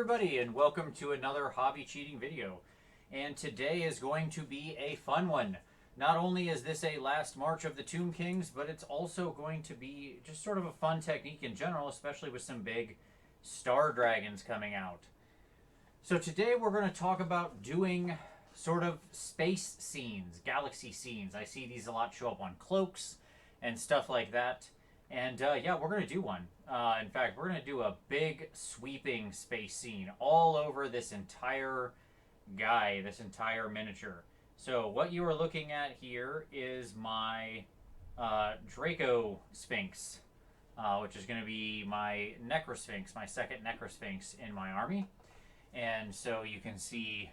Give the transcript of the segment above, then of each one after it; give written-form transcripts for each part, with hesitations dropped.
everybody, and welcome to another hobby cheating video. And today is going to be a fun one. Not only is this a last march of the Tomb Kings, but it's also going to be just sort of a fun technique in general, especially with some big star dragons coming out. So today we're going to talk about doing sort of space scenes, galaxy scenes. I see these a lot show up on cloaks and stuff like that. And yeah, we're going to do one. In fact, we're going to do a big sweeping space scene all over this entire guy, this entire miniature. So what you are looking at here is my Draco Sphinx, which is going to be my Necrosphinx, my second Necrosphinx in my army. And so you can see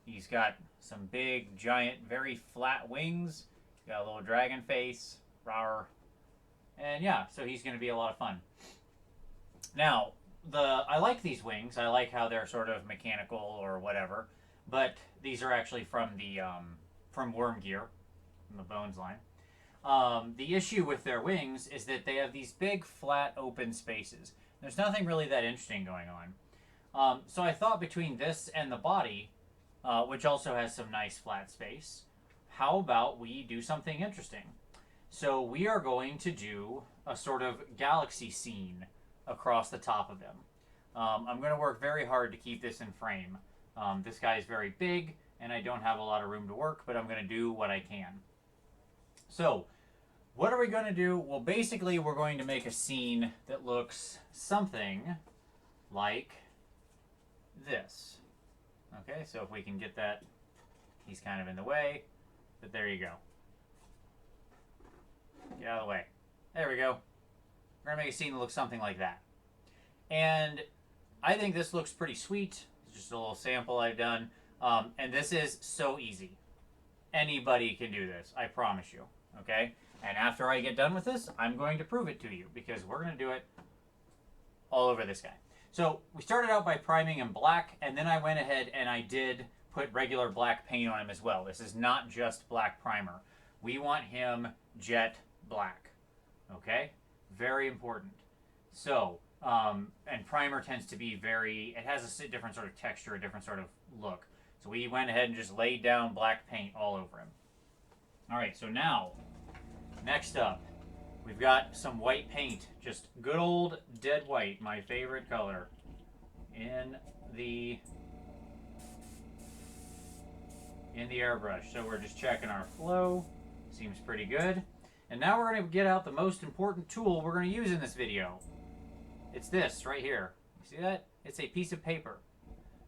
he's got some big, giant, very flat wings. Got a little dragon face. Rawr. And yeah, so he's going to be a lot of fun. Now, I like these wings. I like how they're sort of mechanical or whatever. But these are actually from the from Worm Gear, from the Bones line. The issue with their wings is that they have these big, flat, open spaces. There's nothing really that interesting going on. So I thought between this and the body, which also has some nice flat space, how about we do something interesting? So we are going to do a sort of galaxy scene across the top of him. I'm going to work very hard to keep this in frame. This guy is very big, and I don't have a lot of room to work, but I'm going to do what I can. So, what are we going to do? Well, basically, we're going to make a scene that looks something like this. Okay, so if we can get that, he's kind of in the way, but there you go. Get out of the way. There we go. We're going to make a scene that looks something like that. And I think this looks pretty sweet. It's just a little sample I've done. And this is so easy. Anybody can do this, I promise you. Okay? And after I get done with this, I'm going to prove it to you, because we're going to do it all over this guy. So we started out by priming him black, and then I went ahead and I did put regular black paint on him as well. This is not just black primer. We want him jet black. Okay? Very important. So, and primer tends to be it has a different sort of texture, a different sort of look. So we went ahead and just laid down black paint all over him. Alright, so now, next up, we've got some white paint. Just good old dead white, my favorite color, in the airbrush. So we're just checking our flow. Seems pretty good. And now we're going to get out the most important tool we're going to use in this video. It's this right here. You see that? It's a piece of paper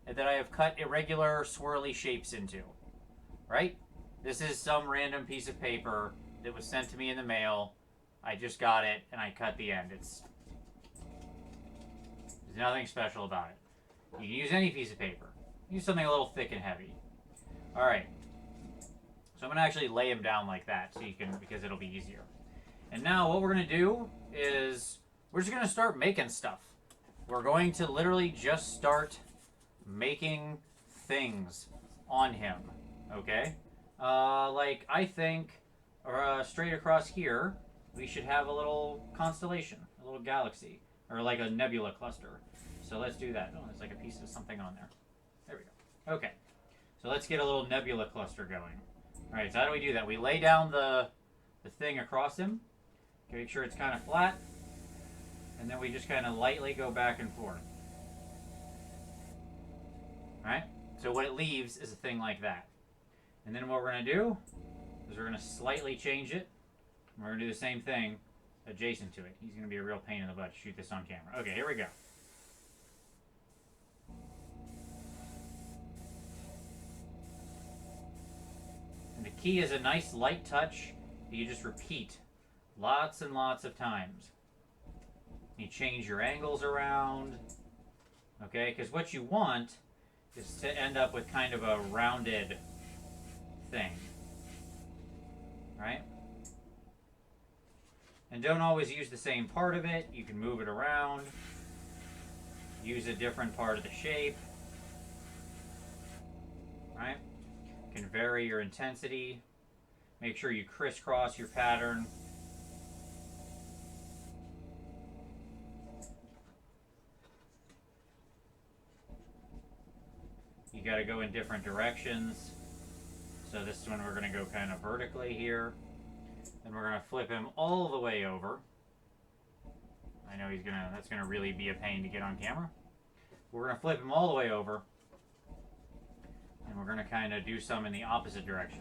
that I have cut irregular swirly shapes into. Right? This is some random piece of paper that was sent to me in the mail. I just got it and I cut the end. There's nothing special about it. You can use any piece of paper. Use something a little thick and heavy. Alright. So I'm going to actually lay him down like that so you can, because it'll be easier. And now what we're going to do is we're just going to start making stuff. We're going to literally just start making things on him. Okay? Like I think straight across here we should have a little constellation, a little galaxy, or like a nebula cluster. So let's do that. Oh, there's like a piece of something on there. There we go. Okay. So let's get a little nebula cluster going. Alright, so how do we do that? We lay down the thing across him. Make sure it's kind of flat. And then we just kind of lightly go back and forth. Alright? So what it leaves is a thing like that. And then what we're going to do is we're going to slightly change it. And we're going to do the same thing adjacent to it. He's going to be a real pain in the butt to shoot this on camera. Okay, here we go. And the key is a nice light touch that you just repeat lots and lots of times. You change your angles around, okay? Because what you want is to end up with kind of a rounded thing, right? And don't always use the same part of it. You can move it around, use a different part of the shape, right? You can vary your intensity. Make sure you crisscross your pattern. got to go in different directions. So this one we're going to go kind of vertically here. And we're going to flip him all the way over. I know that's going to really be a pain to get on camera. We're going to flip him all the way over. And we're going to kind of do some in the opposite direction.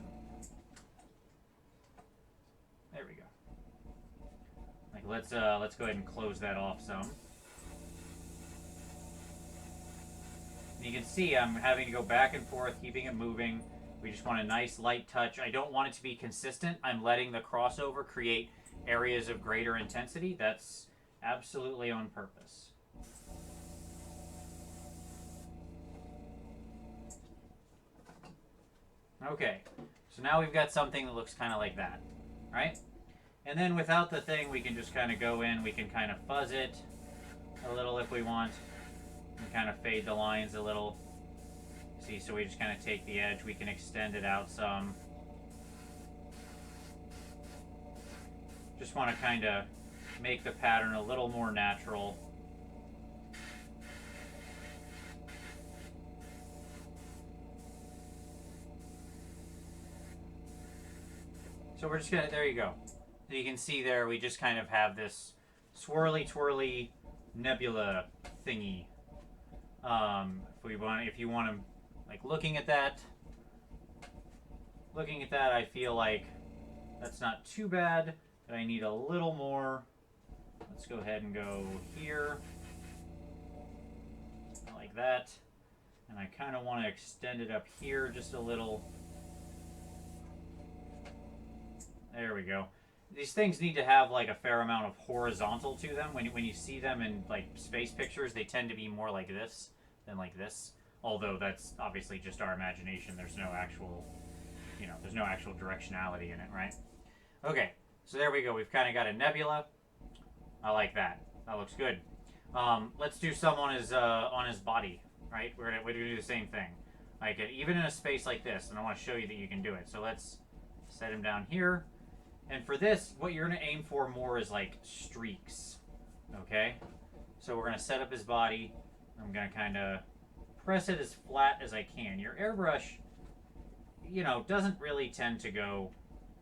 There we go. Like let's go ahead and close that off some. You can see I'm having to go back and forth, keeping it moving. We just want a nice light touch. I don't want it to be consistent. I'm letting the crossover create areas of greater intensity. That's absolutely on purpose. Okay, so now we've got something that looks kind of like that, right? And then without the thing, we can just kind of go in. We can kind of fuzz it a little if we want. And kind of fade the lines a little. See, so we just kind of take the edge, we can extend it out some. Just want to kind of make the pattern a little more natural. So we're just gonna, there you go. You can see there, we just kind of have this swirly, twirly nebula thingy. If you want to, like looking at that, I feel like that's not too bad, but I need a little more. Let's go ahead and go here, like that. And I kind of want to extend it up here just a little. There we go. These things need to have like a fair amount of horizontal to them. When you see them in like space pictures, they tend to be more like this than like this. Although that's obviously just our imagination. There's no actual, there's no actual directionality in it, right? Okay, so there we go. We've kind of got a nebula. I like that. That looks good. Let's do some on his body, right? We're gonna do the same thing. Like even in a space like this, and I want to show you that you can do it. So let's set him down here. And for this, what you're going to aim for more is like streaks, okay? So we're going to set up his body. I'm going to kind of press it as flat as I can. Your airbrush, doesn't really tend to go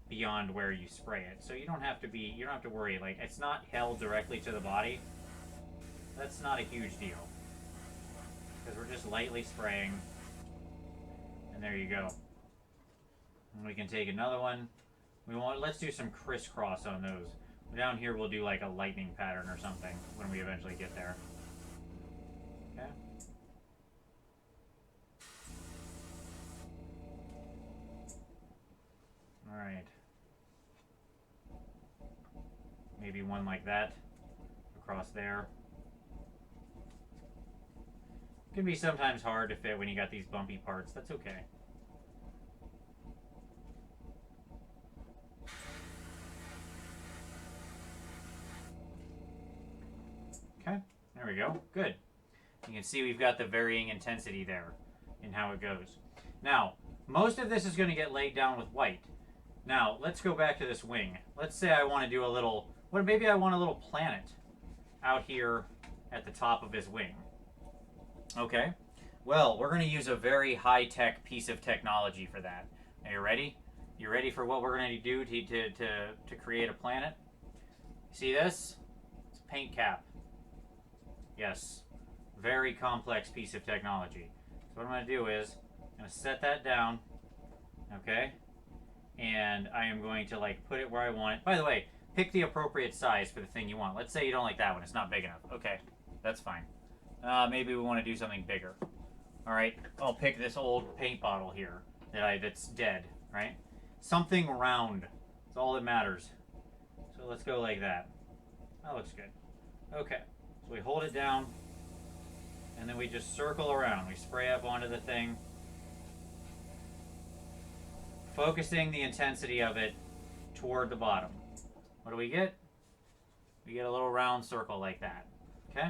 beyond where you spray it. So you don't have to worry. Like, it's not held directly to the body. That's not a huge deal. Because we're just lightly spraying. And there you go. And we can take another one. Let's do some crisscross on those. Down here we'll do like a lightning pattern or something when we eventually get there. Okay. All right. Maybe one like that across there. It can be sometimes hard to fit when you got these bumpy parts. That's okay. Okay, there we go. Good. You can see we've got the varying intensity there in how it goes. Now, most of this is going to get laid down with white. Now, let's go back to this wing. Let's say I want to do a little, maybe I want a little planet out here at the top of his wing. Okay, well, we're going to use a very high-tech piece of technology for that. Are you ready? You ready for what we're going to do to create a planet? See this? It's a paint cap. Yes, very complex piece of technology. So what I'm going to do is, I'm going to set that down, okay? And I am going to like put it where I want it. By the way, pick the appropriate size for the thing you want. Let's say you don't like that one, it's not big enough. Okay, that's fine. Maybe we want to do something bigger. All right, I'll pick this old paint bottle here that's dead, right? Something round, that's all that matters. So let's go like that. That looks good. Okay. So we hold it down, and then we just circle around. We spray up onto the thing, focusing the intensity of it toward the bottom. What do we get? We get a little round circle like that, okay?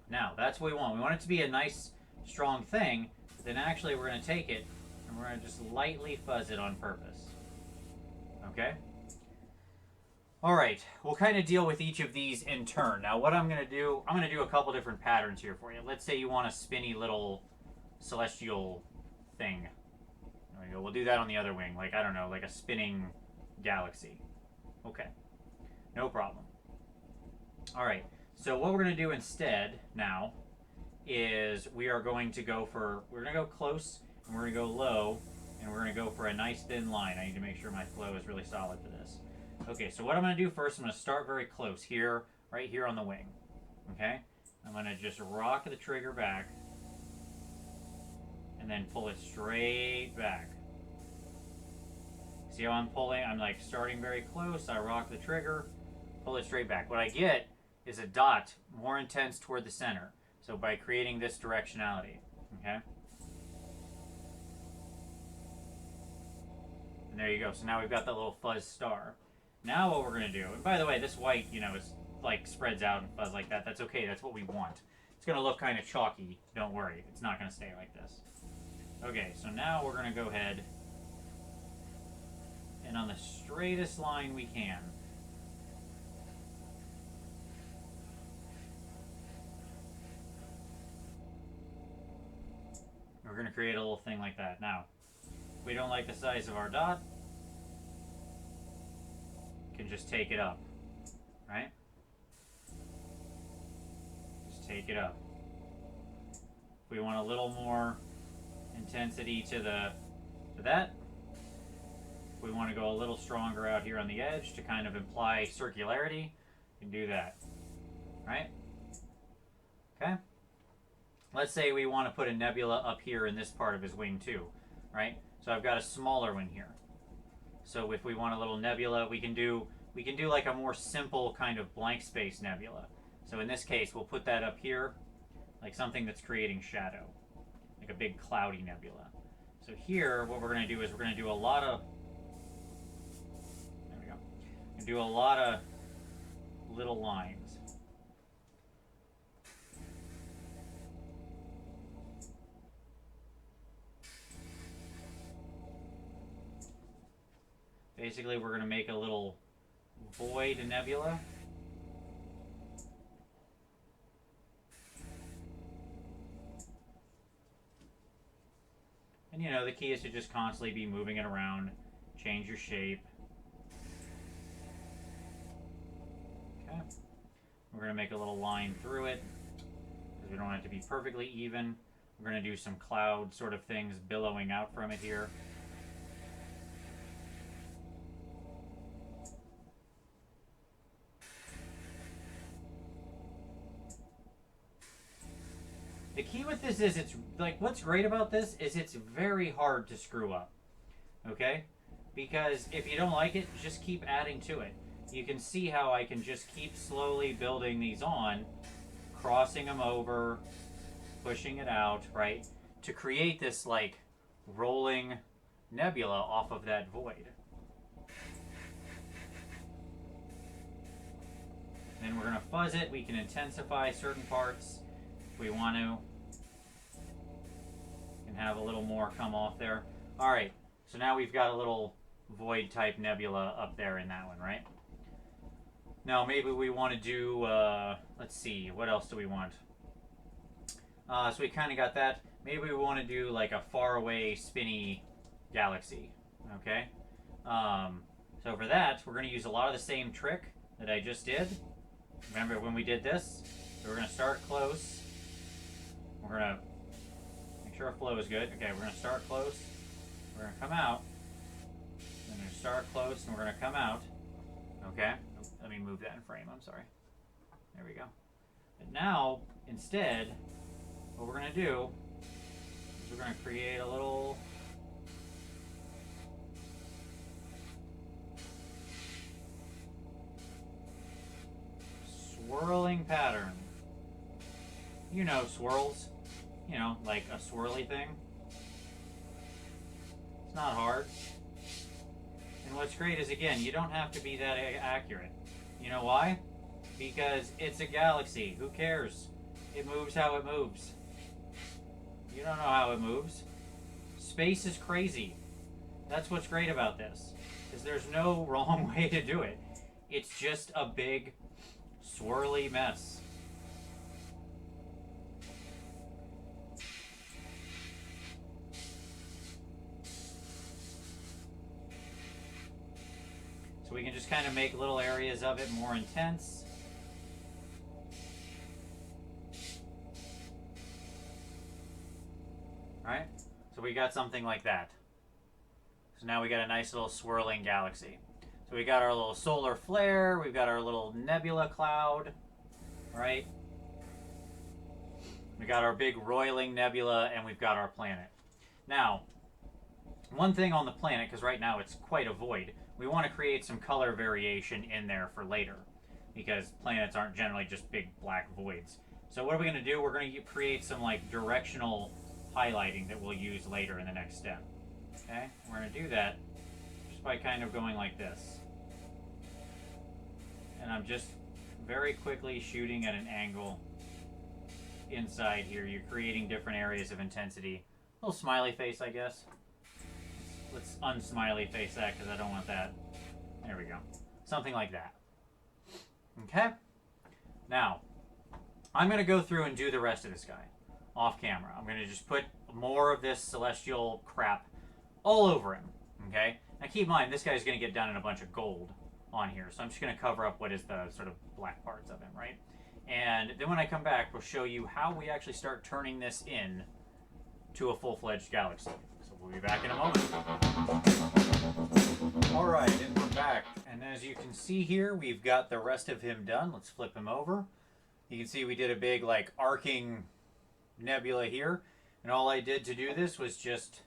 Now, that's what we want. We want it to be a nice, strong thing, but then actually we're going to take it, and we're going to just lightly fuzz it on purpose, okay? All right, we'll kind of deal with each of these in turn. Now what I'm going to do a couple different patterns here for you. Let's say you want a spinny little celestial thing. There we go. We'll do that on the other wing. Like, I don't know, like a spinning galaxy. Okay. No problem. Alright, so what we're going to do instead now is we are going to go for, we're going to go close, and we're going to go low, and we're going to go for a nice thin line. I need to make sure my flow is really solid for this. Okay, so what I'm going to do first, I'm going to start very close here, right here on the wing. Okay? I'm going to just rock the trigger back, and then pull it straight back. See how I'm pulling? I'm like starting very close, I rock the trigger, pull it straight back. What I get is a dot more intense toward the center. So by creating this directionality, okay? And there you go. So now we've got that little fuzz star. Now what we're going to do, and by the way, this white, you know, is like spreads out and fuzz like that. That's okay. That's what we want. It's going to look kind of chalky. Don't worry. It's not going to stay like this. Okay, so now we're going to go ahead and on the straightest line we can, we're going to create a little thing like that. Now, if we don't like the size of our dot, we can just take it up, right? Just take it up. If we want a little more intensity to that, if we want to go a little stronger out here on the edge to kind of imply circularity, you can do that, right? Okay? Let's say we want to put a nebula up here in this part of his wing too, right? So I've got a smaller one here. So if we want a little nebula, we can do like a more simple kind of blank space nebula. So in this case, we'll put that up here, like something that's creating shadow, like a big cloudy nebula. So here, what we're going to do is we're going to do a lot of, there we go, we're going to do a lot of little lines. Basically, we're going to make a little void nebula. And you know, the key is to just constantly be moving it around, change your shape. Okay. We're going to make a little line through it, because we don't want it to be perfectly even. We're going to do some cloud sort of things billowing out from it here. The key with this is it's like, what's great about this is it's very hard to screw up, okay? Because if you don't like it, just keep adding to it. You can see how I can just keep slowly building these on, crossing them over, pushing it out, right? To create this like rolling nebula off of that void. Then we're gonna fuzz it. We can intensify certain parts if we want to. And have a little more come off there. All right, so now we've got a little void type nebula up there in that one, right? Now maybe we want to do, let's see, what else do we want? So we kind of got that. Maybe we want to do like a faraway spinny galaxy, okay? So for that, we're going to use a lot of the same trick that I just did. Remember when we did this? So we're going to start close. We're going to make sure our flow is good. Okay, we're going to start close. We're going to come out. We're going to start close and we're going to come out. Okay? Let me move that in frame. I'm sorry. There we go. But now, instead, what we're going to do is we're going to create a little swirling pattern. You know swirls. You know, like a swirly thing. It's not hard. And what's great is, again, you don't have to be that accurate. You know why? Because it's a galaxy. Who cares? It moves how it moves. You don't know how it moves. Space is crazy. That's what's great about this. Is there's no wrong way to do it. It's just a big swirly mess. we can just kind of make little areas of it more intense. Alright, so we got something like that. So now we got a nice little swirling galaxy. So we got our little solar flare, we've got our little nebula cloud, right? We got our big roiling nebula, and we've got our planet. Now, one thing on the planet, because right now it's quite a void, we want to create some color variation in there for later, because planets aren't generally just big black voids. So what are we going to do? We're going to create some like directional highlighting that we'll use later in the next step. Okay, we're going to do that just by kind of going like this. And I'm just very quickly shooting at an angle inside here. You're creating different areas of intensity. A little smiley face, I guess. Let's unsmiley face that because I don't want that. There we go. Something like that. Okay? Now, I'm going to go through and do the rest of this guy off camera. I'm going to just put more of this celestial crap all over him. Okay? Now keep in mind, this guy's going to get done in a bunch of gold on here. So I'm just going to cover up what is the sort of black parts of him, right? And then when I come back, we'll show you how we actually start turning this in to a full-fledged galaxy. So we'll be back in a moment. Alright, and we're back. And as you can see here, we've got the rest of him done. Let's flip him over. You can see we did a big, like, arcing nebula here. And all I did to do this was just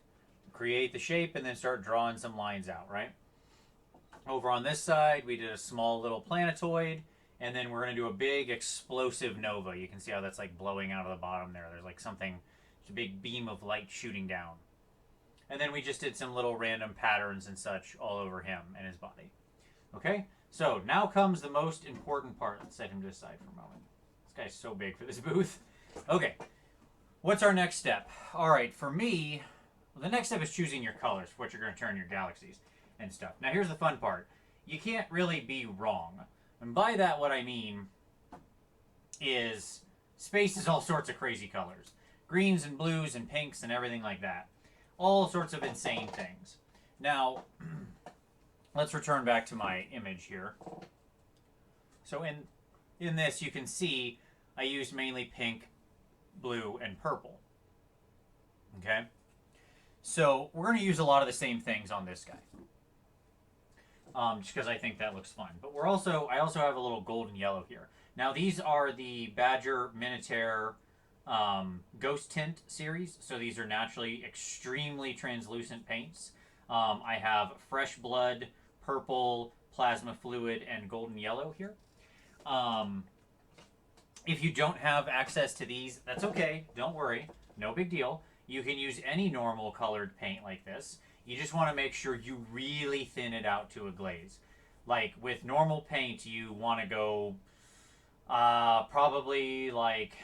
create the shape and then start drawing some lines out, right? Over on this side, we did a small little planetoid. And then we're going to do a big explosive nova. You can see how that's like blowing out of the bottom there. There's like something, it's a big beam of light shooting down. And then we just did some little random patterns and such all over him and his body. Okay, so now comes the most important part. Let's set him to the side for a moment. This guy's so big for this booth. Okay, what's our next step? All right, for me, well, the next step is choosing your colors for what you're going to turn your galaxies and stuff. Now here's the fun part. You can't really be wrong. And by that, what I mean is space is all sorts of crazy colors. Greens and blues and pinks and everything like that. All sorts of insane things. Now, let's return back to my image here. So in this, you can see I used mainly pink, blue, and purple. Okay? So we're going to use a lot of the same things on this guy. Just because I think that looks fun. But I also have a little golden yellow here. Now these are the Badger Minotaur Ghost Tint series. So these are naturally extremely translucent paints. I have Fresh Blood, Purple, Plasma Fluid, and Golden Yellow here. If you don't have access to these, that's okay. Don't worry. No big deal. You can use any normal colored paint like this. You just want to make sure you really thin it out to a glaze. Like with normal paint, you want to go probably like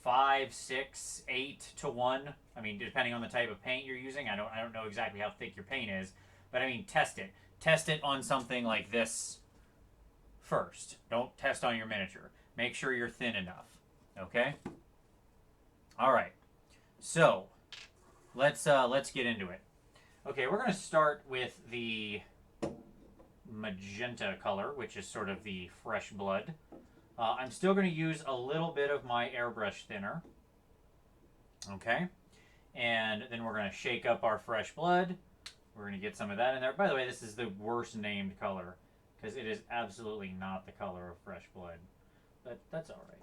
5, 6, 8 to 1. I mean, depending on the type of paint you're using. I don't know exactly how thick your paint is, but I mean, test it. Test it on something like this first. Don't test on your miniature. Make sure you're thin enough. Okay? All right. So, let's get into it. Okay, we're going to start with the magenta color, which is sort of the fresh blood. I'm still going to use a little bit of my airbrush thinner. Okay, and then we're going to shake up our fresh blood. We're going to get some of that in there. By the way, this is the worst named color because it is absolutely not the color of fresh blood. But that's all right.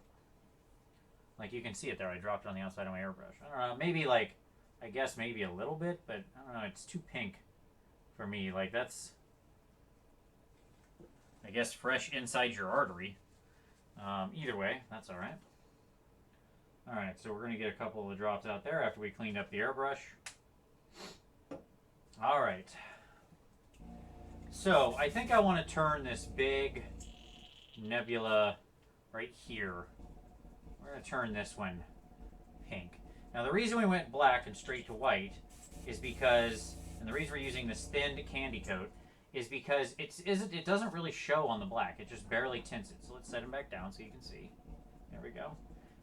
Like you can see it there. I dropped it on the outside of my airbrush. I don't know, maybe like, I guess maybe a little bit, but I don't know, it's too pink for me. Like that's, I guess, fresh inside your artery. Either way, that's all right. All right, so we're going to get a couple of the drops out there after we cleaned up the airbrush. All right. So I think I want to turn this big nebula right here. We're going to turn this one pink. Now the reason we went black and straight to white is because, and the reason we're using this thinned candy coat is because it doesn't really show on the black. It just barely tints it. So let's set him back down so you can see. There we go.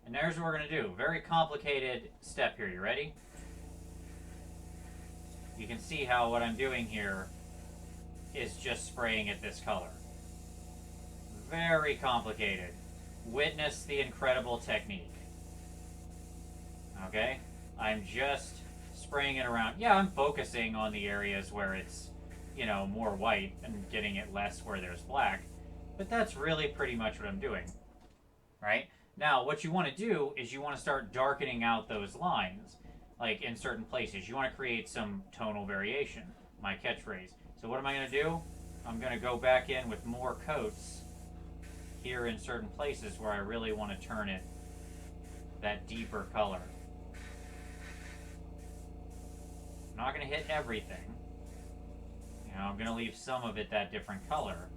And there's what we're going to do. Very complicated step here. You ready? You can see how what I'm doing here is just spraying it this color. Very complicated. Witness the incredible technique. Okay? I'm just spraying it around. Yeah, I'm focusing on the areas where it's, you know, more white and getting it less where there's black. But that's really pretty much what I'm doing. Right? Now, what you want to do is you want to start darkening out those lines, like in certain places. You want to create some tonal variation, my catchphrase. So what am I going to do? I'm going to go back in with more coats here in certain places where I really want to turn it that deeper color. I'm not going to hit everything. You know, I'm going to leave some of it that different color.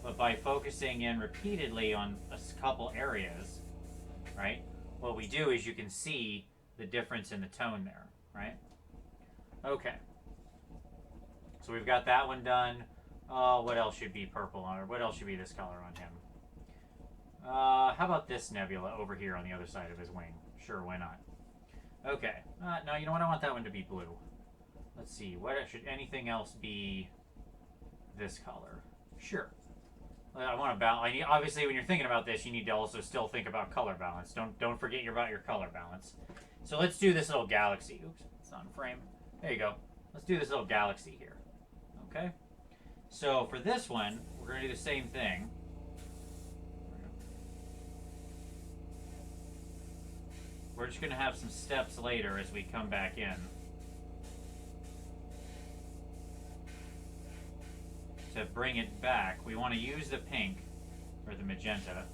But by focusing in repeatedly on a couple areas, right, what we do is you can see the difference in the tone there, right? Okay. So we've got that one done. Oh, what else should be purple on, or what else should be this color on him? How about this nebula over here on the other side of his wing? Sure, why not? Okay. No, you know what? I want that one to be blue. Let's see. What should anything else be this color? Sure. I want to balance. Obviously, when you're thinking about this, you need to also still think about color balance. Don't forget about your color balance. So let's do this little galaxy. Oops, it's not in frame. There you go. Let's do this little galaxy here. Okay. So for this one, we're going to do the same thing. We're just going to have some steps later as we come back in. To bring it back, we want to use the pink or the magenta.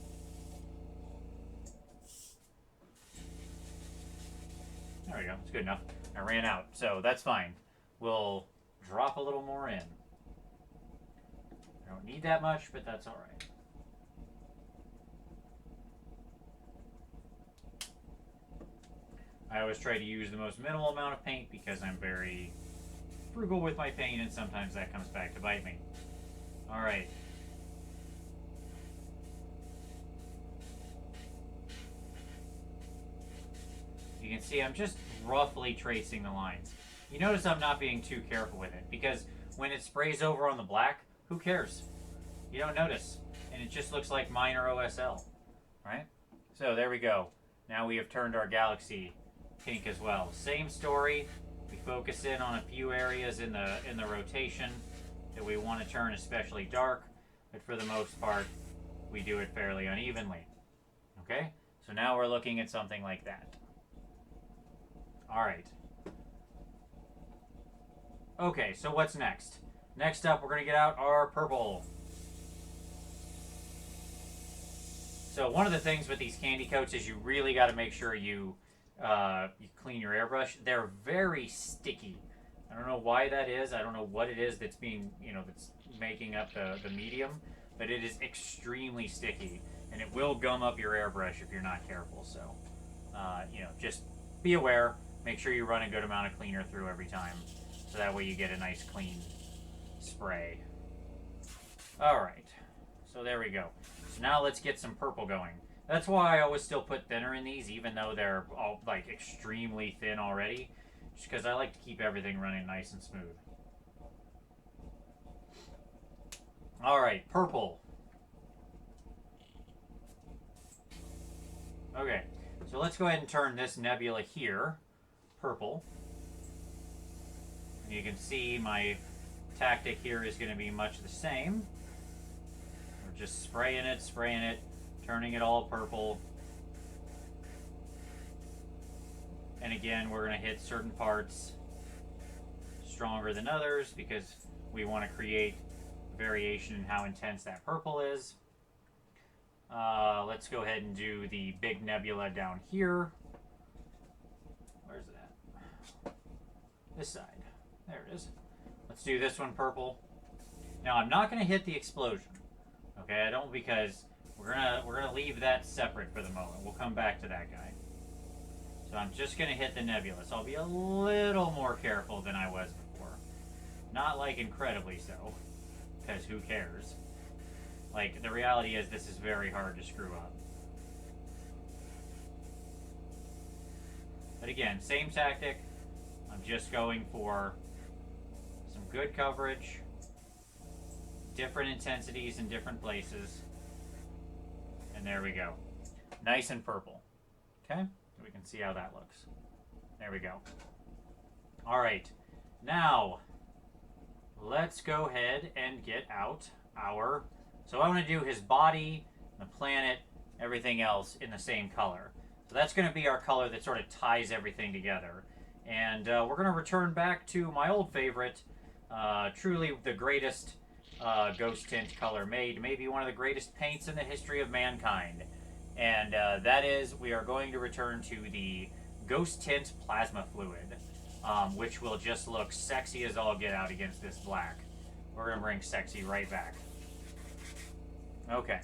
There we go. It's good enough. I ran out, so that's fine. We'll drop a little more in. I don't need that much, but that's all right. I always try to use the most minimal amount of paint because I'm very frugal with my paint, and sometimes that comes back to bite me. All right. You can see I'm just roughly tracing the lines. You notice I'm not being too careful with it because when it sprays over on the black, who cares? You don't notice, and it just looks like minor OSL, right? So there we go. Now we have turned our galaxy pink as well. Same story. We focus in on a few areas in the rotation that we want to turn especially dark, but for the most part, we do it fairly unevenly. Okay? So now we're looking at something like that. All right. Okay, so what's next? Next up, we're going to get out our purple. So one of the things with these candy coats is you really got to make sure you clean your airbrush. They're very sticky. I don't know why that is. I don't know what it is that's being, that's making up the medium, but it is extremely sticky, and it will gum up your airbrush if you're not careful. So, just be aware. Make sure you run a good amount of cleaner through every time, so that way you get a nice clean spray. All right, so there we go. So now let's get some purple going. That's why I always still put thinner in these, even though they're all like extremely thin already. Just because I like to keep everything running nice and smooth. Alright, purple. Okay, so let's go ahead and turn this nebula here purple. And you can see my tactic here is going to be much the same. We're just spraying it, turning it all purple. And again, we're going to hit certain parts stronger than others because we want to create variation in how intense that purple is. Let's go ahead and do the big nebula down here. Where's it at? This side. There it is. Let's do this one purple. Now I'm not going to hit the explosion. Okay, I don't, because we're gonna leave that separate for the moment. We'll come back to that guy. So I'm just going to hit the nebula. So I'll be a little more careful than I was before. Not like incredibly so, because who cares? Like, the reality is this is very hard to screw up. But again, same tactic. I'm just going for some good coverage, different intensities in different places. And there we go. Nice and purple. Okay? We can see how that looks. There we go. All right. Now, let's go ahead and get out our... So I want to do his body, the planet, everything else in the same color. So that's going to be our color that sort of ties everything together. And we're going to return back to my old favorite, truly the greatest ghost tint color made, maybe one of the greatest paints in the history of mankind. And that is, we are going to return to the ghost tint plasma fluid, which will just look sexy as all get out against this black. We're going to bring sexy right back. Okay.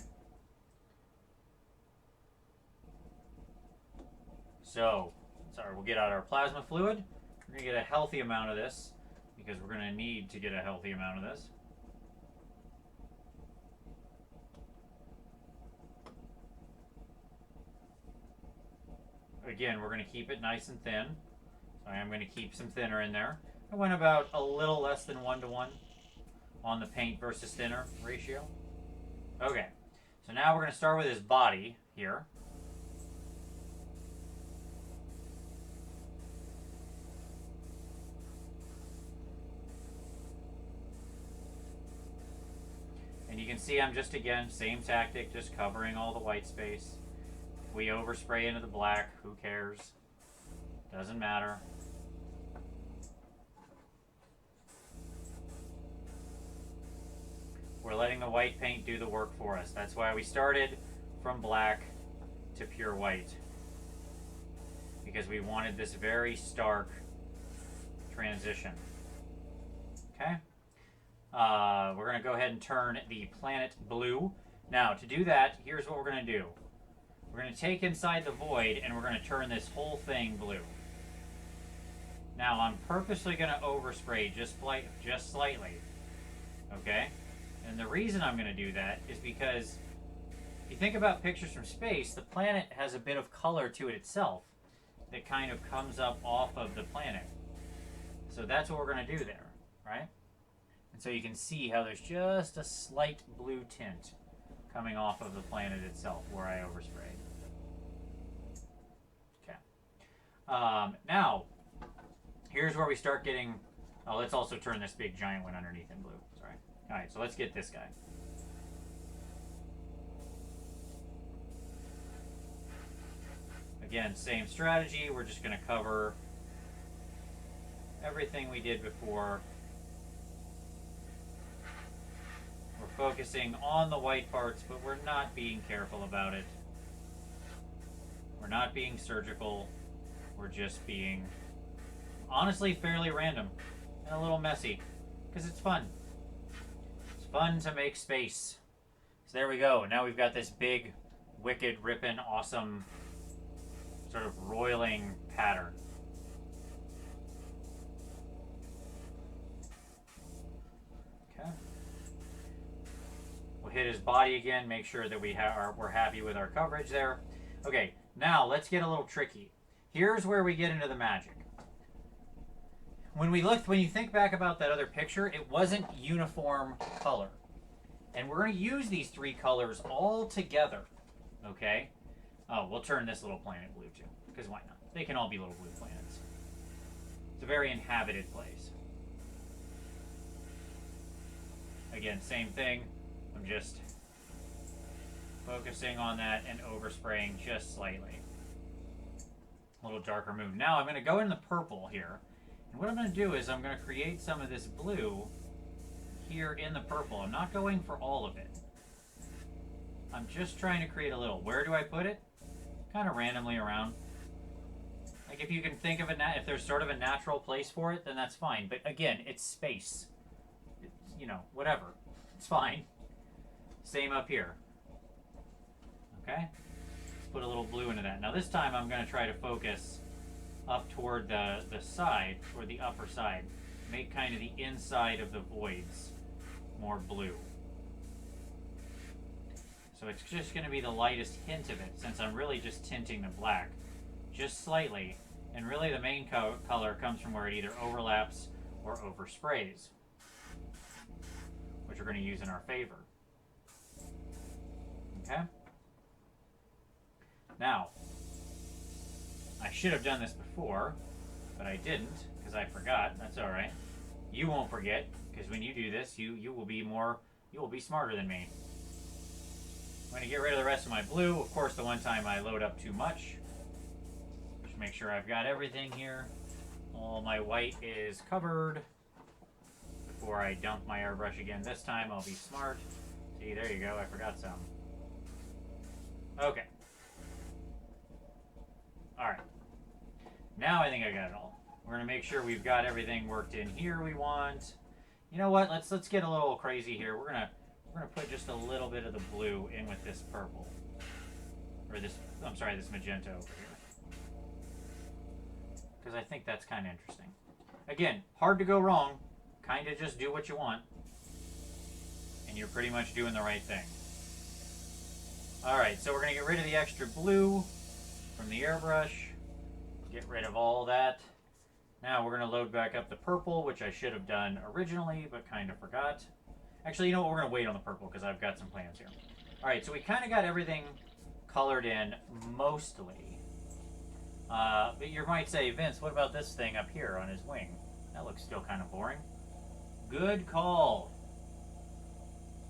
So, sorry, we'll get out our plasma fluid. We're going to get a healthy amount of this, because we're going to need to get a healthy amount of this. Again, we're going to keep it nice and thin. So I am going to keep some thinner in there. I went about a little less than 1-to-1 on the paint versus thinner ratio. Okay, so now we're going to start with his body here. And you can see I'm just, again, same tactic, just covering all the white space. If we overspray into the black, who cares? Doesn't matter. We're letting the white paint do the work for us. That's why we started from black to pure white. Because we wanted this very stark transition. Okay? We're going to go ahead and turn the planet blue. Now, to do that, here's what we're going to do. We're going to take inside the void and we're going to turn this whole thing blue. Now, I'm purposely going to overspray just slightly. Okay? And the reason I'm going to do that is because if you think about pictures from space, the planet has a bit of color to it itself that kind of comes up off of the planet. So that's what we're going to do there, right? And so you can see how there's just a slight blue tint coming off of the planet itself where I oversprayed. Okay. Now, here's where we start getting... Oh, let's also turn this big giant one underneath in blue. Sorry. All right, so let's get this guy. Again, same strategy. We're just going to cover everything we did before. We're focusing on the white parts, but we're not being careful about it. We're not being surgical. We're just being, honestly, fairly random and a little messy, because it's fun. It's fun to make space. So there we go. Now we've got this big, wicked, ripping, awesome, sort of roiling pattern. Okay. We'll hit his body again, make sure that we're happy with our coverage there. Okay, now let's get a little tricky. Here's where we get into the magic. When you think back about that other picture, it wasn't uniform color. And we're going to use these three colors all together. Okay? Oh, we'll turn this little planet blue too, because why not? They can all be little blue planets. It's a very inhabited place. Again, same thing. I'm just focusing on that and overspraying just slightly. A little darker moon. Now I'm going to go in the purple here. And what I'm going to do is I'm going to create some of this blue here in the purple. I'm not going for all of it. I'm just trying to create a little. Where do I put it? Kind of randomly around. Like if you can think of if there's sort of a natural place for it, then that's fine. But again, it's space. It's, whatever. It's fine. Same up here. Okay? Let's put a little blue into that. Now this time I'm going to try to focus up toward the side, or the upper side. Make kind of the inside of the voids more blue. So it's just going to be the lightest hint of it, since I'm really just tinting the black. Just slightly. And really the main color comes from where it either overlaps or oversprays. we're going to use in our favor. Okay? Now, I should have done this before, but I didn't because I forgot. That's all right. You won't forget because when you do this, you will be smarter than me. I'm going to get rid of the rest of my blue. Of course, the one time I load up too much. Just make sure I've got everything here. All my white is covered. Before I dump my airbrush again this time, I'll be smart. See, there you go. I forgot some. Okay. Alright. Now I think I got it all. We're going to make sure we've got everything worked in here we want. You know what? Let's get a little crazy here. We're gonna put just a little bit of the blue in with this purple. Or this, I'm sorry, this magenta over here. Because I think that's kind of interesting. Again, hard to go wrong. Kind of just do what you want. And you're pretty much doing the right thing. Alright, so we're going to get rid of the extra blue from the airbrush. Get rid of all that. Now we're going to load back up the purple, which I should have done originally, but kind of forgot. Actually, you know what? We're going to wait on the purple because I've got some plans here. Alright, so we kind of got everything colored in mostly. But you might say, Vince, what about this thing up here on his wing? That looks still kind of boring. Good call.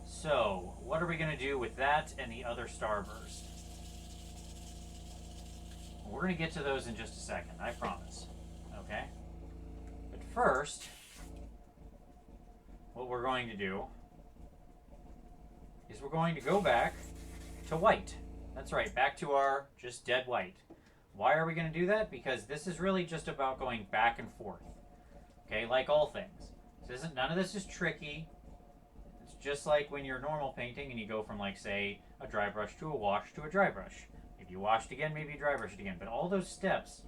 So, what are we going to do with that and the other starburst? We're going to get to those in just a second, I promise. Okay? But first, what we're going to do is we're going to go back to white. That's right, back to our just dead white. Why are we going to do that? Because this is really just about going back and forth. Okay, like all things. None of this is tricky. It's just like when you're normal painting and you go from, like, say, a dry brush to a wash to a dry brush. If you washed again, maybe dry brush it again. But all those steps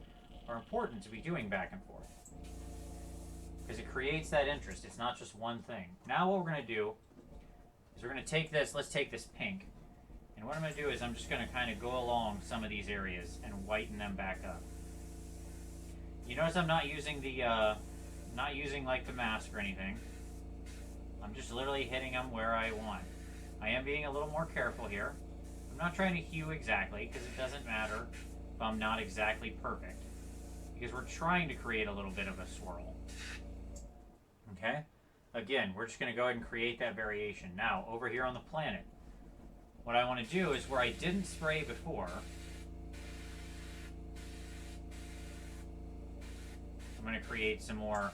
are important to be doing back and forth. Because it creates that interest. It's not just one thing. Now what we're going to do is we're going to take this, let's take this pink. And what I'm going to do is I'm just going to kind of go along some of these areas and whiten them back up. You notice I'm not using the, like the mask or anything. I'm just literally hitting them where I want. I am being a little more careful here. I'm not trying to hue exactly because it doesn't matter if I'm not exactly perfect. Because we're trying to create a little bit of a swirl. Okay? Again, we're just going to go ahead and create that variation. Now, over here on the planet, what I want to do is where I didn't spray before, I'm going to create some more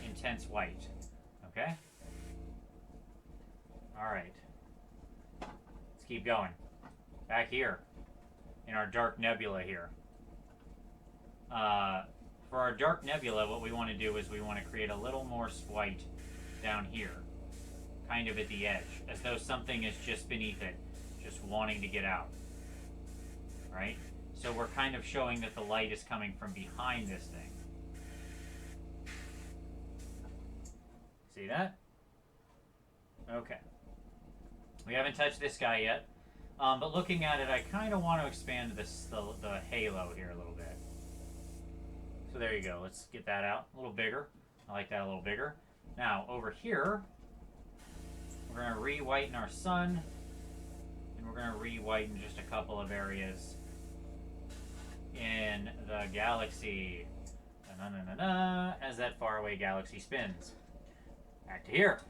intense white. Okay? Alright. Let's keep going. Back here, in our dark nebula here. For our dark nebula, what we want to do is we want to create a little more white down here. Kind of at the edge. As though something is just beneath it. Just wanting to get out. Right? So we're kind of showing that the light is coming from behind this thing. See that? Okay. We haven't touched this guy yet. But looking at it, I kind of want to expand the halo here a little bit. So there you go. Let's get that out a little bigger. I like that a little bigger. Now, over here, we're going to re-whiten our sun. And we're going to re-whiten just a couple of areas in the galaxy. As that faraway galaxy spins. Back to here.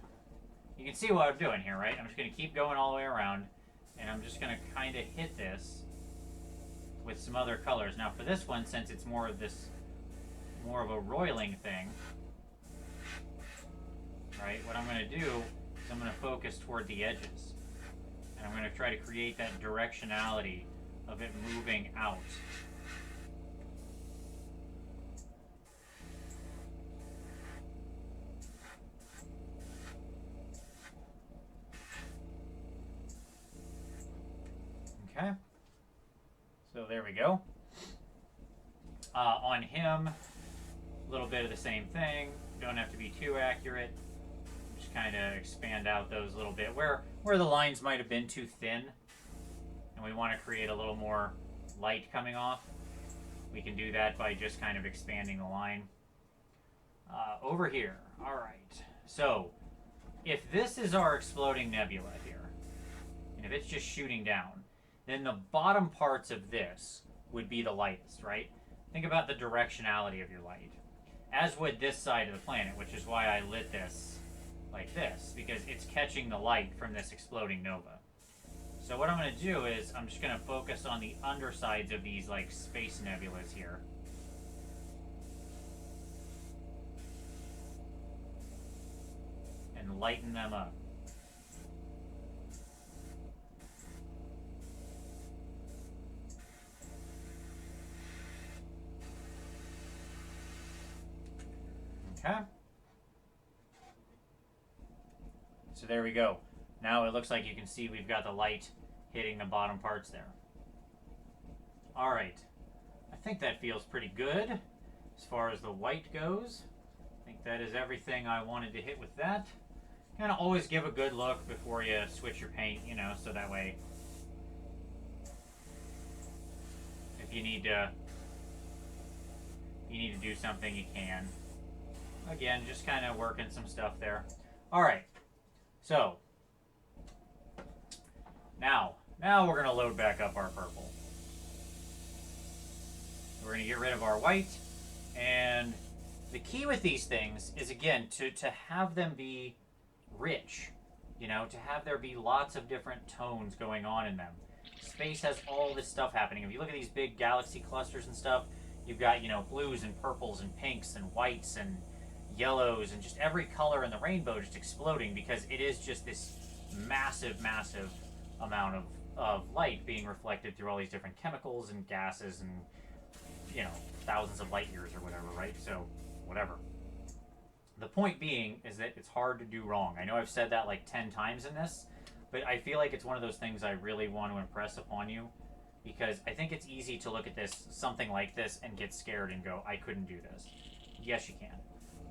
You can see what I'm doing here, right? I'm just going to keep going all the way around. And I'm just going to kind of hit this with some other colors. Now for this one, since it's more of a roiling thing, right? What I'm going to do is I'm going to focus toward the edges. And I'm going to try to create that directionality of it moving out. Okay, so there we go. On him, a little bit of the same thing. Don't have to be too accurate. Just kind of expand out those a little bit. Where the lines might have been too thin, and we want to create a little more light coming off, we can do that by just kind of expanding the line. Over here, all right. So, if this is our exploding nebula here, and if it's just shooting down, then the bottom parts of this would be the lightest, right? Think about the directionality of your light. As would this side of the planet, which is why I lit this like this, because it's catching the light from this exploding nova. So what I'm going to do is I'm just going to focus on the undersides of these like space nebulas here. And lighten them up. Okay. So there we go. Now it looks like you can see we've got the light hitting the bottom parts there. All right. I think that feels pretty good as far as the white goes. I think that is everything I wanted to hit with that. Kind of always give a good look before you switch your paint, you know, so that way if you need to do something, you can. Again, just kind of working some stuff there. All right. So now we're going to load back up our purple. We're going to get rid of our white. And the key with these things is, again, to have them be rich. You know, to have there be lots of different tones going on in them. Space has all this stuff happening. If you look at these big galaxy clusters and stuff, you've got, you know, blues and purples and pinks and whites and yellows and just every color in the rainbow just exploding, because it is just this massive, massive amount of light being reflected through all these different chemicals and gases and, you know, thousands of light years or whatever, right? So, whatever. The point being is that it's hard to do wrong. I know I've said that like 10 times in this, but I feel like it's one of those things I really want to impress upon you, because I think it's easy to look at this, something like this, and get scared and go, I couldn't do this. Yes, you can.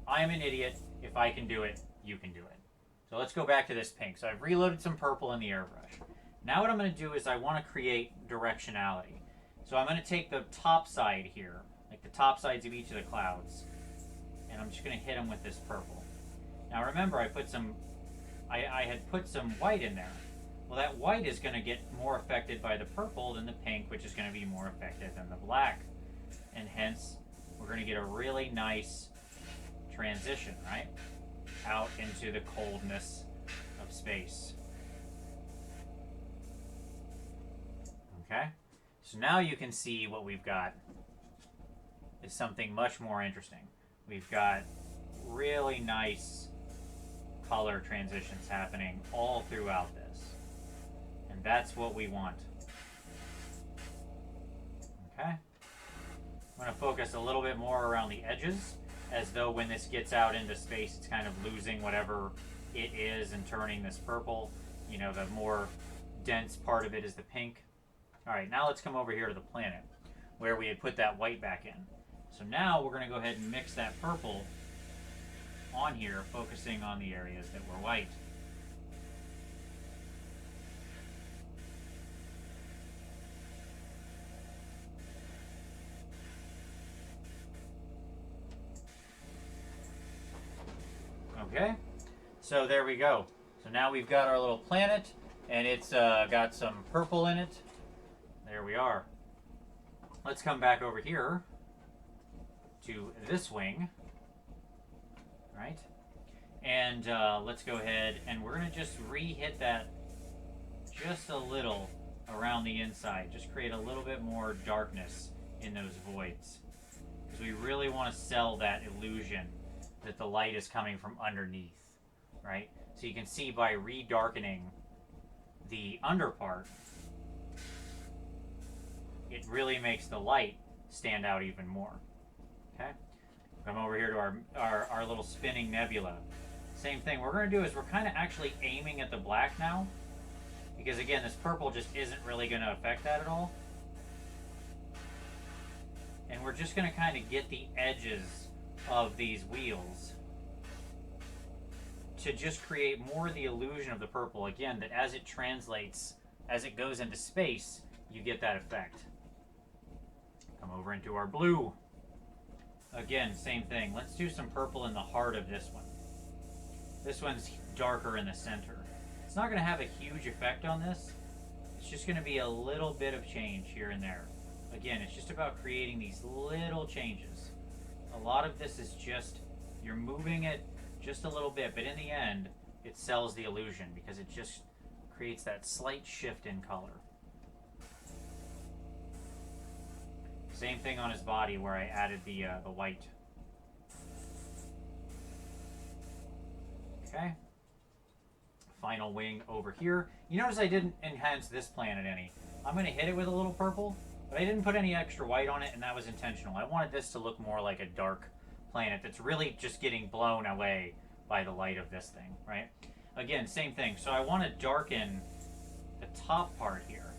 I am an idiot. If I can do it, you can do it. So let's go back to this pink. So I've reloaded some purple in the airbrush. Now what I'm going to do is I want to create directionality. So I'm going to take the top side here, like the top sides of each of the clouds, and I'm just going to hit them with this purple. Now remember, I had put some white in there. Well, that white is going to get more affected by the purple than the pink, which is going to be more affected than the black. And hence, we're going to get a really nice transition, right? Out into the coldness of space. Okay? So now you can see what we've got is something much more interesting. We've got really nice color transitions happening all throughout this. And that's what we want. Okay? I'm going to focus a little bit more around the edges, as though when this gets out into space, it's kind of losing whatever it is and turning this purple. You know, the more dense part of it is the pink. All right, now let's come over here to the planet, where we had put that white back in. So now we're going to go ahead and mix that purple on here, focusing on the areas that were white. Okay, so there we go. So now we've got our little planet, and it's got some purple in it. There we are. Let's come back over here to this wing, right? And let's go ahead, and we're going to just re-hit that just a little around the inside. Just create a little bit more darkness in those voids, because we really want to sell that illusion that the light is coming from underneath, right? So you can see by re-darkening the under part, it really makes the light stand out even more. Okay? Come over here to our little spinning nebula. Same thing. What we're going to do is we're kind of actually aiming at the black now, because again, this purple just isn't really going to affect that at all. And we're just going to kind of get the edges of these wheels to just create more of the illusion of the purple. Again, that as it translates, as it goes into space, you get that effect. Come over into our blue. Again, same thing. Let's do some purple in the heart of this one. This one's darker in the center. It's not going to have a huge effect on this. It's just going to be a little bit of change here and there. Again, it's just about creating these little changes. A lot of this is just, you're moving it just a little bit, but in the end, it sells the illusion because it just creates that slight shift in color. Same thing on his body where I added the white. Okay. Final wing over here. You notice I didn't enhance this planet any. I'm going to hit it with a little purple, but I didn't put any extra white on it, and that was intentional. I wanted this to look more like a dark planet that's really just getting blown away by the light of this thing, right? Again, same thing. So I want to darken the top part here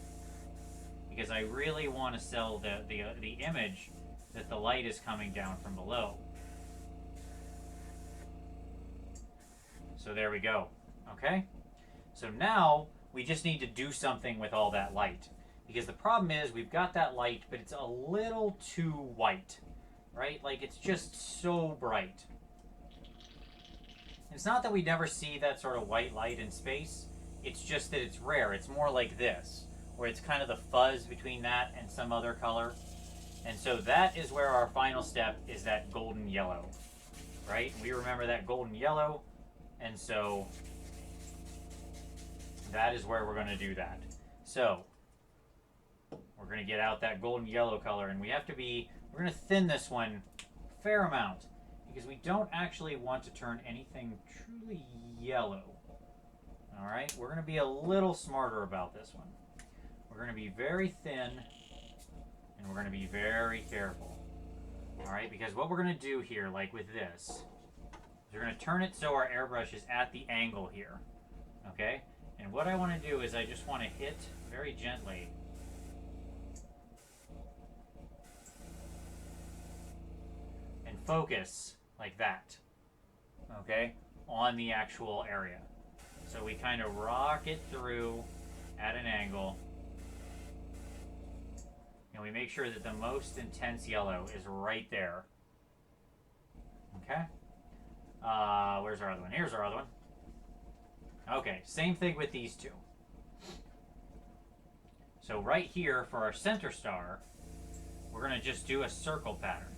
because I really want to sell the image that the light is coming down from below. So there we go. Okay? So now we just need to do something with all that light. Because the problem is we've got that light, but it's a little too white. Right? Like it's just so bright. It's not that we never see that sort of white light in space. It's just that it's rare. It's more like this, where it's kind of the fuzz between that and some other color. And so that is where our final step is that golden yellow. Right? We remember that golden yellow. And so that is where we're going to do that. So we're going to get out that golden yellow color, and we're going to thin this one a fair amount because we don't actually want to turn anything truly yellow. All right, we're going to be a little smarter about this one. We're going to be very thin, and we're going to be very careful. All right, because what we're going to do here, like with this, is we're going to turn it so our airbrush is at the angle here. Okay, and what I want to do is I just want to hit very gently and focus like that, okay, on the actual area. So we kind of rock it through at an angle, and we make sure that the most intense yellow is right there. Okay? Where's our other one? Here's our other one. Okay, same thing with these two. So right here for our center star, we're going to just do a circle pattern.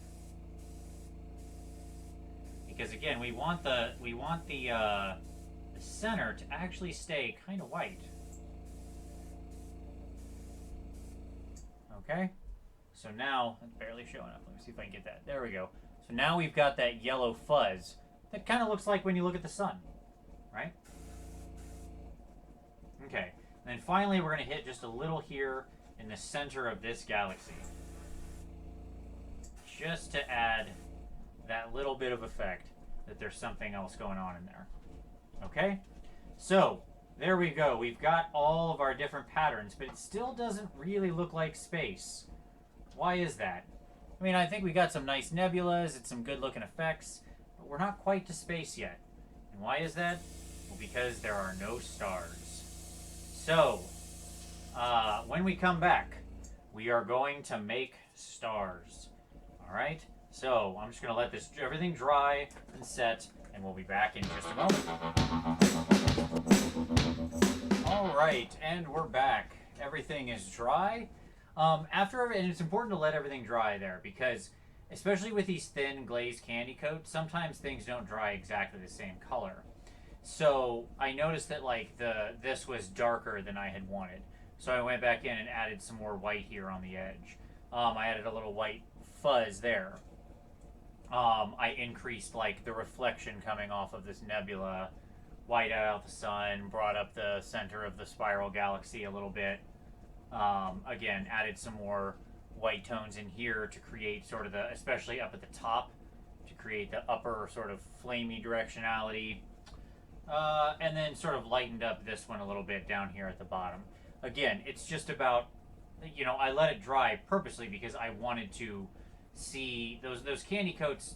Because again, we want the center to actually stay kind of white. Okay? So now, it's barely showing up. Let me see if I can get that. There we go. So now we've got that yellow fuzz that kind of looks like when you look at the sun, right? Okay. And then finally, we're going to hit just a little here in the center of this galaxy. Just to add that little bit of effect that there's something else going on in there. Okay? So, there we go. We've got all of our different patterns, but it still doesn't really look like space. Why is that? I mean, I think we got some nice nebulas and some good looking effects, but we're not quite to space yet. And why is that? Well, because there are no stars. So, when we come back, we are going to make stars. Alright? So, I'm just going to let this everything dry and set, and we'll be back in just a moment. Alright, and we're back. Everything is dry. And it's important to let everything dry there, because especially with these thin glazed candy coats, sometimes things don't dry exactly the same color. So I noticed that this was darker than I had wanted. So I went back in and added some more white here on the edge. I added a little white fuzz there. I increased the reflection coming off of this nebula, whited out the sun, brought up the center of the spiral galaxy a little bit. Again, added some more white tones in here to create sort of especially up at the top, to create the upper sort of flamey directionality. And then sort of lightened up this one a little bit down here at the bottom. Again, it's just about, I let it dry purposely because I wanted to see those candy coats,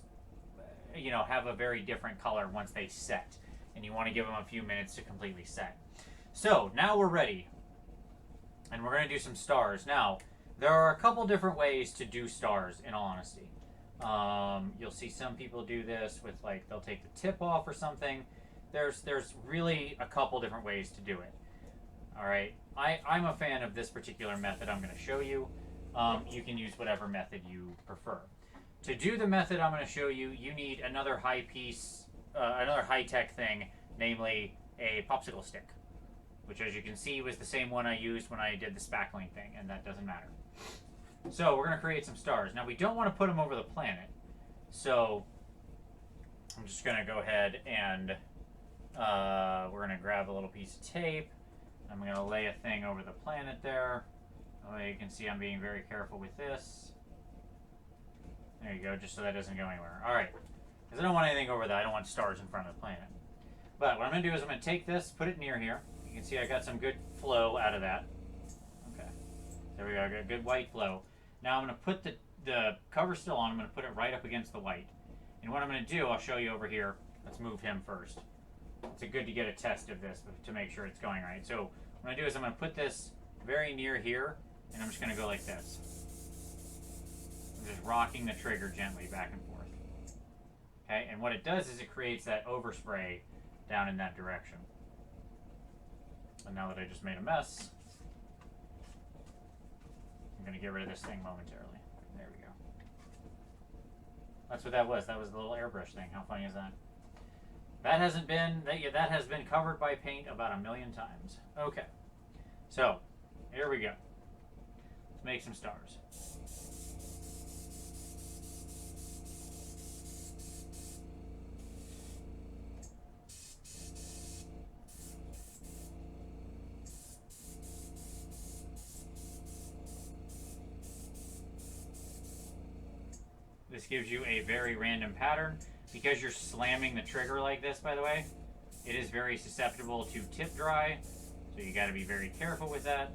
have a very different color once they set. And you want to give them a few minutes to completely set. So, now we're ready. And we're going to do some stars. Now, there are a couple different ways to do stars, in all honesty. You'll see some people do this with, they'll take the tip off or something. there's really a couple different ways to do it. All right, I'm a fan of this particular method I'm going to show you. You can use whatever method you prefer. To do the method I'm going to show you, you need another another high-tech thing, namely a popsicle stick, which, as you can see, was the same one I used when I did the spackling thing, and that doesn't matter. So we're going to create some stars. Now, we don't want to put them over the planet, so I'm just going to go ahead and we're going to grab a little piece of tape. I'm going to lay a thing over the planet there. Oh, you can see I'm being very careful with this. There you go, just so that doesn't go anywhere. All right, because I don't want anything over that. I don't want stars in front of the planet. But what I'm going to do is I'm going to take this, put it near here. You can see I got some good flow out of that. Okay, there we go. I got a good white flow. Now I'm going to put the cover still on. I'm going to put it right up against the white. And what I'm going to do, I'll show you over here. Let's move him first. It's good to get a test of this to make sure it's going right. So what I'm going to do is I'm going to put this very near here, and I'm just going to go like this. I'm just rocking the trigger gently back and forth. Okay, and what it does is it creates that overspray down in that direction. And now that I just made a mess, I'm going to get rid of this thing momentarily. There we go. That's what that was. That was the little airbrush thing. How funny is that? That has been covered by paint about 1,000,000 times. Okay, so here we go. Let's make some stars. This gives you a very random pattern. Because you're slamming the trigger like this, by the way, it is very susceptible to tip dry, so you got to be very careful with that.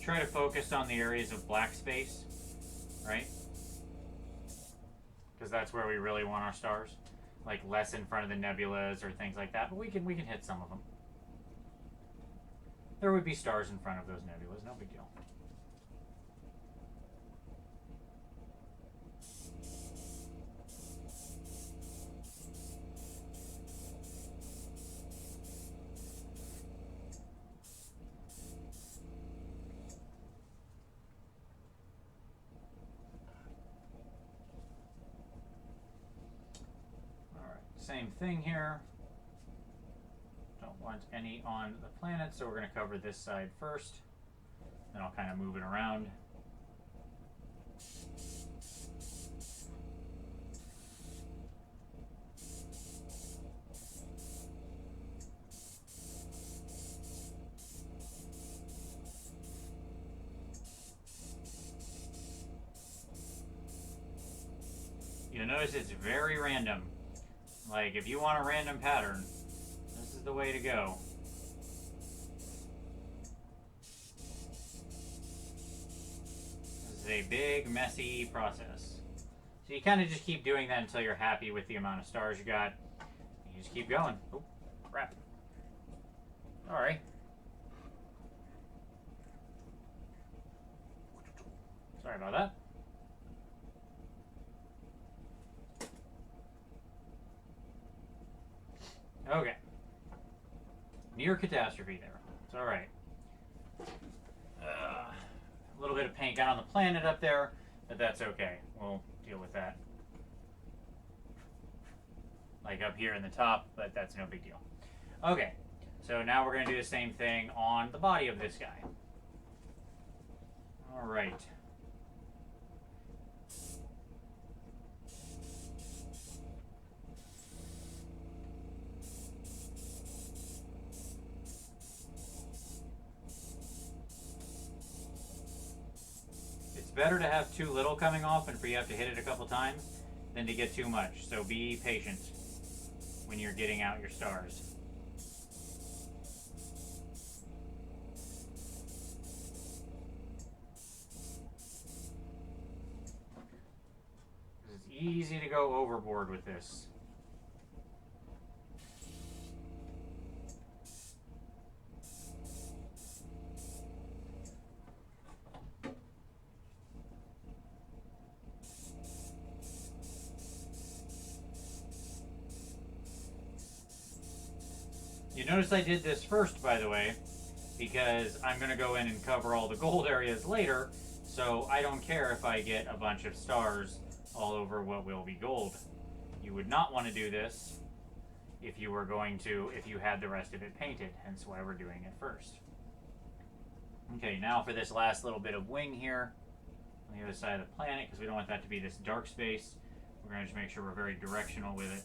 Try to focus on the areas of black space, right? Because that's where we really want our stars, like less in front of the nebulas or things like that. But we can hit some of them. There would be stars in front of those nebulas, no big deal. Same thing here. Don't want any on the planet, so we're going to cover this side first. Then I'll kind of move it around. You'll notice it's very random. Like, if you want a random pattern, this is the way to go. This is a big, messy process. So you kind of just keep doing that until you're happy with the amount of stars you got. You just keep going. Oh, crap. Sorry. Sorry about that. Okay. Near catastrophe there. It's all right. A little bit of paint got on the planet up there, but that's okay. We'll deal with that. Like up here in the top, but that's no big deal. Okay, so now we're going to do the same thing on the body of this guy. All right. Better to have too little coming off and for you have to hit it a couple times than to get too much. So be patient when you're getting out your stars. easy to go overboard with this. You notice I did this first, by the way, because I'm going to go in and cover all the gold areas later, so I don't care if I get a bunch of stars all over what will be gold. You would not want to do this if you had the rest of it painted, hence why we're doing it first. Okay, now for this last little bit of wing here on the other side of the planet, because we don't want that to be this dark space. We're going to just make sure we're very directional with it.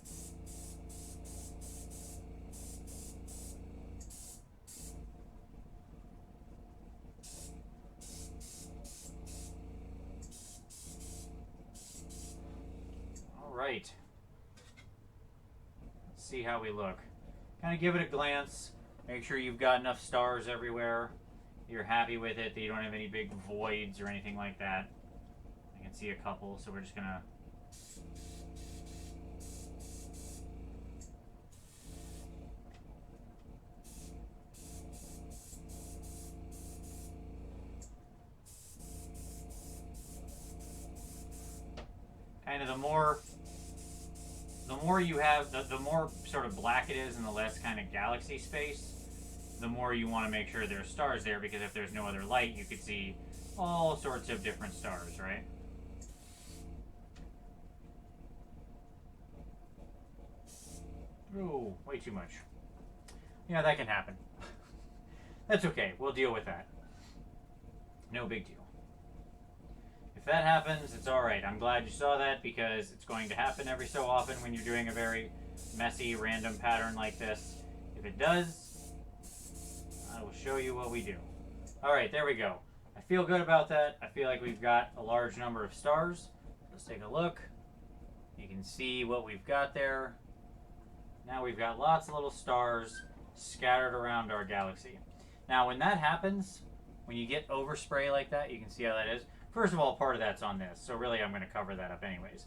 Right. Let's see how we look. Kind of give it a glance. Make sure you've got enough stars everywhere. You're happy with it, that you don't have any big voids or anything like that. I can see a couple, so we're just gonna kind of the more you have, the more sort of black it is and the less kind of galaxy space, the more you want to make sure there's stars there, because if there's no other light, you could see all sorts of different stars, right? Oh, way too much. Yeah, that can happen. That's okay. We'll deal with that. No big deal. If that happens, it's alright. I'm glad you saw that, because it's going to happen every so often when you're doing a very messy, random pattern like this. If it does, I will show you what we do. Alright, there we go. I feel good about that. I feel like we've got a large number of stars. Let's take a look. You can see what we've got there. Now we've got lots of little stars scattered around our galaxy. Now when that happens, when you get overspray like that, you can see how that is. First of all, part of that's on this, so really I'm going to cover that up anyways.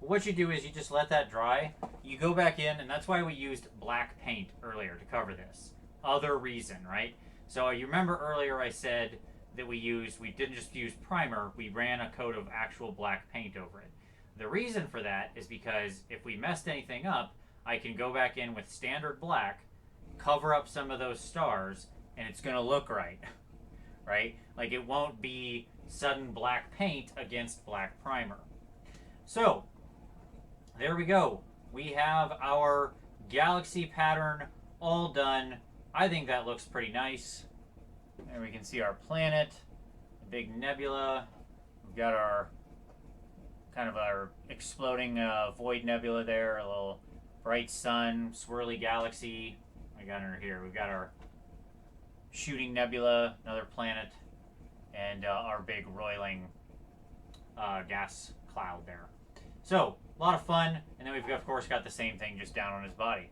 But what you do is you just let that dry. You go back in, and that's why we used black paint earlier to cover this. Other reason, right? So you remember earlier I said that we didn't just use primer, we ran a coat of actual black paint over it. The reason for that is because if we messed anything up, I can go back in with standard black, cover up some of those stars, and it's going to look right. Right? Like it won't be sudden black paint against black primer. So, there we go. We have our galaxy pattern all done. I think that looks pretty nice. There we can see our planet, a big nebula. We've got our kind of our exploding void nebula there, a little bright sun, swirly galaxy. I got under here. We've got our shooting nebula, another planet, and our big roiling gas cloud there. So, a lot of fun, and then we've, of course, got the same thing just down on his body.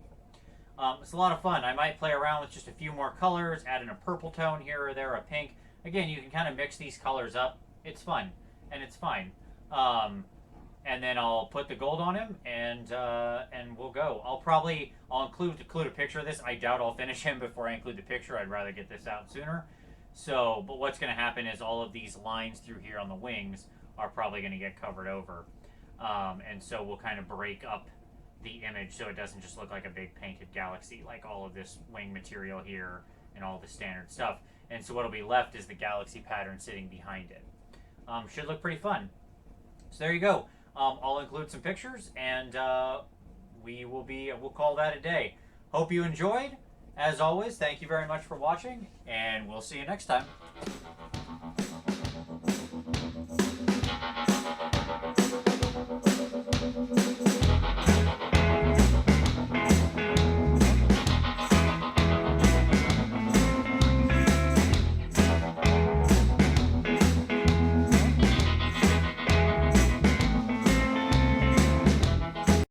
It's a lot of fun. I might play around with just a few more colors, add in a purple tone here or there, a pink. Again, you can kind of mix these colors up. It's fun, and it's fine. And then I'll put the gold on him, and we'll go. I'll include a picture of this. I doubt I'll finish him before I include the picture. I'd rather get this out sooner. So, but what's going to happen is all of these lines through here on the wings are probably going to get covered over. And so we'll kind of break up the image so it doesn't just look like a big painted galaxy, like all of this wing material here and all the standard stuff. And so what'll be left is the galaxy pattern sitting behind it. Should look pretty fun. So there you go. I'll include some pictures, and we'll call that a day. Hope you enjoyed. As always, thank you very much for watching, and we'll see you next time.